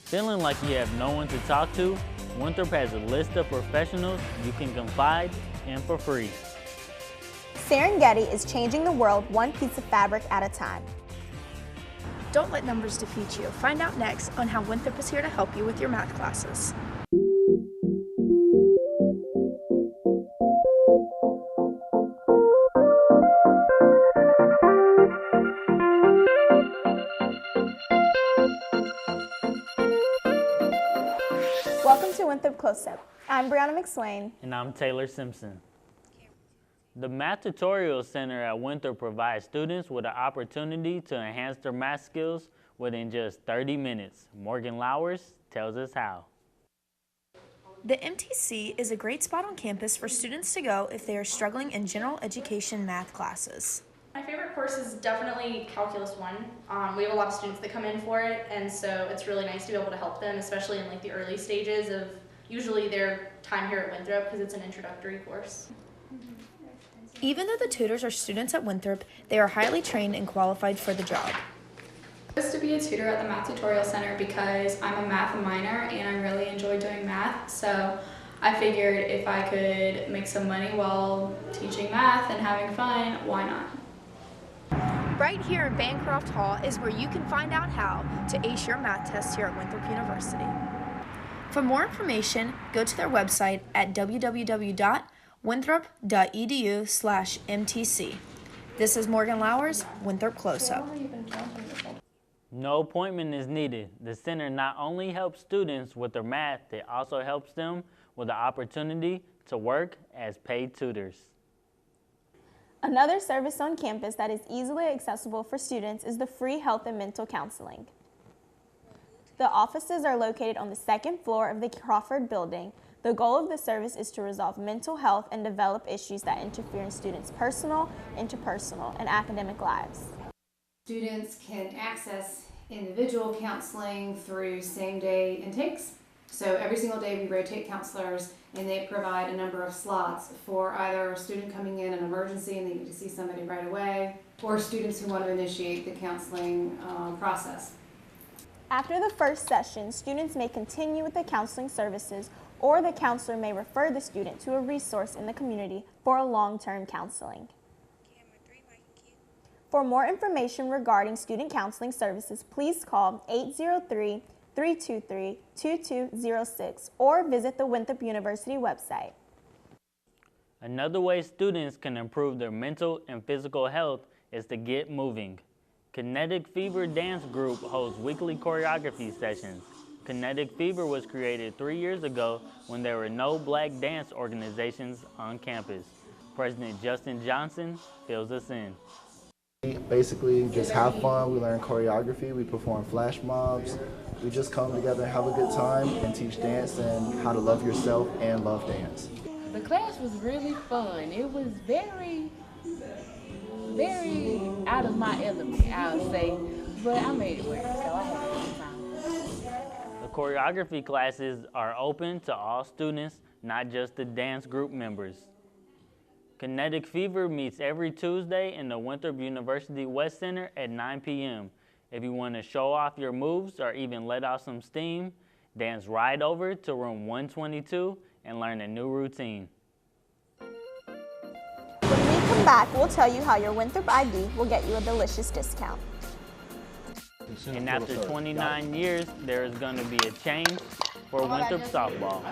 Feeling like you have no one to talk to? Winthrop has a list of professionals you can confide in for free. Serengeti is changing the world one piece of fabric at a time. Don't let numbers defeat you. Find out next on how Winthrop is here to help you with your math classes. Welcome to Winthrop Close-Up. I'm Brianna McSwain. And I'm Taylor Simpson. The Math Tutorial Center at Winthrop provides students with an opportunity to enhance their math skills within just 30 minutes. Morgan Lowers tells us how. The MTC is a great spot on campus for students to go if they are struggling in general education math classes. My favorite course is definitely Calculus 1. We have a lot of students that come in for it, and so it's really nice to be able to help them, especially in the early stages of usually their time here at Winthrop, because it's an introductory course. Even though the tutors are students at Winthrop, they are highly trained and qualified for the job. I was to be a tutor at the Math Tutorial Center because I'm a math minor and I really enjoy doing math, so I figured if I could make some money while teaching math and having fun, why not? Right here in Bancroft Hall is where you can find out how to ace your math test here at Winthrop University. For more information, go to their website at www.winthrop.edu/MTC. This is Morgan Lowers, Winthrop Close-Up. No appointment is needed. The center not only helps students with their math, it also helps them with the opportunity to work as paid tutors. Another service on campus that is easily accessible for students is the free health and mental counseling. The offices are located on the second floor of the Crawford Building. The goal of the service is to resolve mental health and develop issues that interfere in students' personal, interpersonal, and academic lives. Students can access individual counseling through same-day intakes. So every single day we rotate counselors, and they provide a number of slots for either a student coming in an emergency and they need to see somebody right away, or students who want to initiate the counseling process. After the first session, students may continue with the counseling services, or the counselor may refer the student to a resource in the community for a long-term counseling. For more information regarding student counseling services, please call 803-323-2206 or visit the Winthrop University website. Another way students can improve their mental and physical health is to get moving. Kinetic Fever Dance Group hosts weekly choreography sessions. Kinetic Fever was created 3 years ago when there were no black dance organizations on campus. President Justin Johnson fills us in. Basically, just have fun. We learn choreography, we perform flash mobs. We just come together and have a good time and teach dance and how to love yourself and love dance. The class was really fun. It was very out of my element, I would say, but I made it work, so I had a good time. The choreography classes are open to all students, not just the dance group members. Kinetic Fever meets every Tuesday in the Winthrop University West Center at 9 p.m. If you want to show off your moves or even let out some steam, dance right over to room 122 and learn a new routine. When we come back, we'll tell you how your Winthrop ID will get you a delicious discount. And after 29 years, there is going to be a change for Winthrop softball.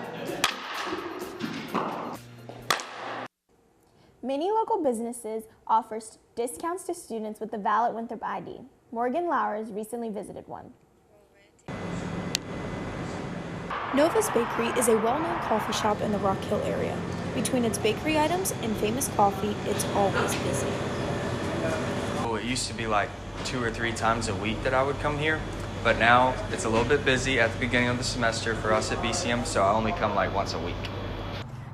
Many local businesses offer discounts to students with the valid Winthrop ID. Morgan Lowers recently visited one. Nova's Bakery is a well-known coffee shop in the Rock Hill area. Between its bakery items and famous coffee, it's always busy. Oh, it used to be like 2 or 3 times a week that I would come here, but now it's a little bit busy at the beginning of the semester for us at BCM, so I only come like once a week.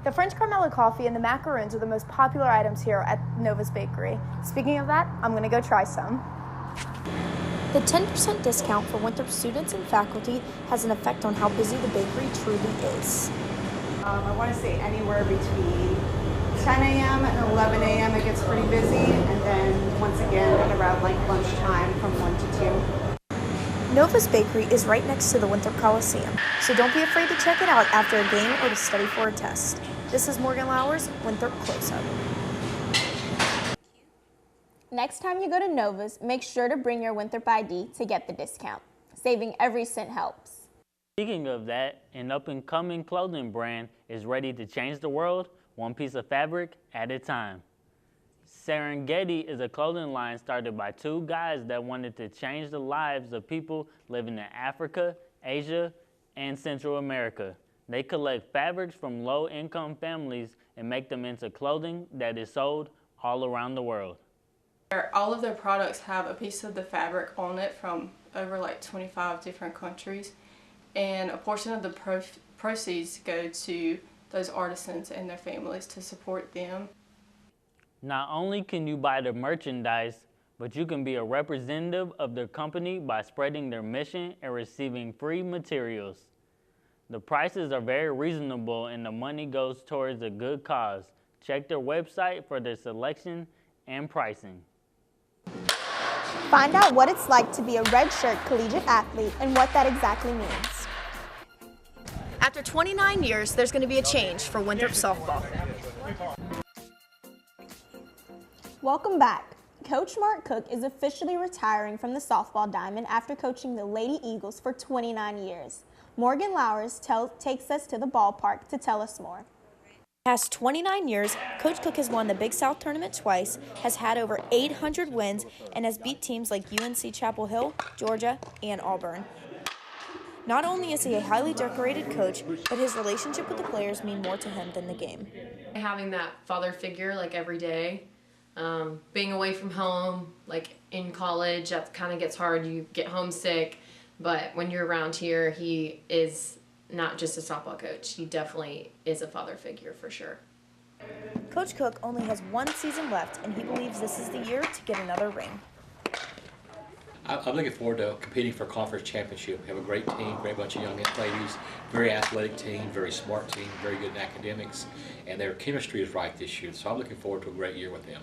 The French Carmelo coffee and the macaroons are the most popular items here at Nova's Bakery. Speaking of that, I'm going to go try some. The 10% discount for Winthrop students and faculty has an effect on how busy the bakery truly is. I want to say anywhere between 10 a.m. and 11 a.m. it gets pretty busy, and then once again at around like lunchtime from 1 to 2. Nova's Bakery is right next to the Winthrop Coliseum, so don't be afraid to check it out after a game or to study for a test. This is Morgan Lowers, Winthrop Close-Up. Next time you go to Nova's, make sure to bring your Winthrop ID to get the discount. Saving every cent helps. Speaking of that, an up-and-coming clothing brand is ready to change the world one piece of fabric at a time. Serengeti is a clothing line started by two guys that wanted to change the lives of people living in Africa, Asia, and Central America. They collect fabrics from low-income families and make them into clothing that is sold all around the world. All of their products have a piece of the fabric on it from over like 25 different countries, and a portion of the proceeds go to those artisans and their families to support them. Not only can you buy the merchandise, but you can be a representative of their company by spreading their mission and receiving free materials. The prices are very reasonable and the money goes towards a good cause. Check their website for their selection and pricing. Find out what it's like to be a redshirt collegiate athlete and what that exactly means. After 29 years, there's going to be a change for Winthrop softball. Welcome back. Coach Mark Cook is officially retiring from the softball diamond after coaching the Lady Eagles for 29 years. Morgan Lowers takes us to the ballpark to tell us more. Past 29 years, Coach Cook has won the Big South Tournament twice, has had over 800 wins, and has beat teams like UNC Chapel Hill, Georgia, and Auburn. Not only is he a highly decorated coach, but his relationship with the players mean more to him than the game. Having that father figure like every day, being away from home, like in college, that kind of gets hard. You get homesick, but when you're around here, he is not just a softball coach. He definitely is a father figure for sure. Coach Cook only has one season left, and he believes this is the year to get another ring. I'm looking forward to competing for a conference championship. We have a great team, great bunch of young ladies, very athletic team, very smart team, very good in academics, and their chemistry is right this year. So I'm looking forward to a great year with them.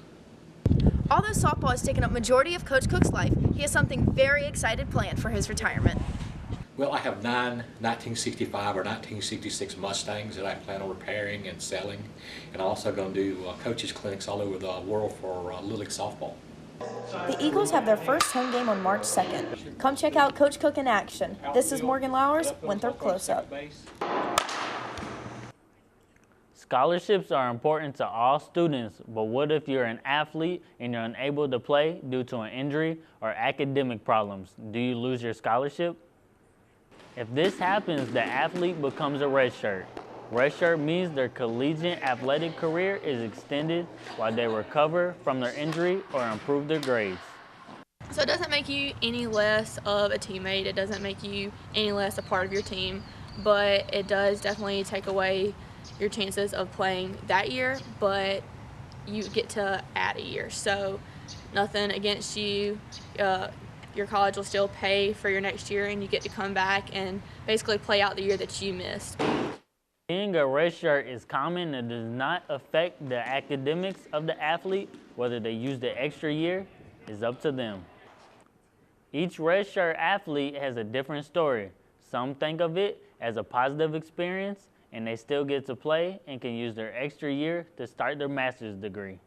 Although softball has taken up majority of Coach Cook's life, he has something very excited planned for his retirement. Well, I have 9 1965 or 1966 Mustangs that I plan on repairing and selling, and I'm also going to do coaches clinics all over the world for Little League softball. The Eagles have their first home game on March 2nd. Come check out Coach Cook in action. This is Morgan Lowers, Winthrop Close-Up. Scholarships are important to all students, but what if you're an athlete and you're unable to play due to an injury or academic problems? Do you lose your scholarship? If this happens, the athlete becomes a redshirt. Redshirt means their collegiate athletic career is extended while they recover from their injury or improve their grades. So it doesn't make you any less of a teammate. It doesn't make you any less a part of your team, but it does definitely take away your chances of playing that year, but you get to add a year. So nothing against you. Your college will still pay for your next year, and you get to come back and basically play out the year that you missed. Being a redshirt is common and does not affect the academics of the athlete. Whether they use the extra year is up to them. Each redshirt athlete has a different story. Some think of it as a positive experience, and they still get to play and can use their extra year to start their master's degree.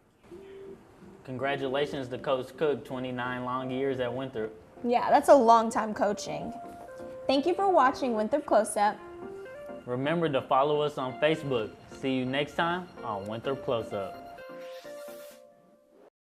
Congratulations to Coach Cook, 29 long years at Winthrop. Yeah, that's a long time coaching. Thank you for watching Winthrop Close-Up. Remember to follow us on Facebook. See you next time on Winthrop Close-Up.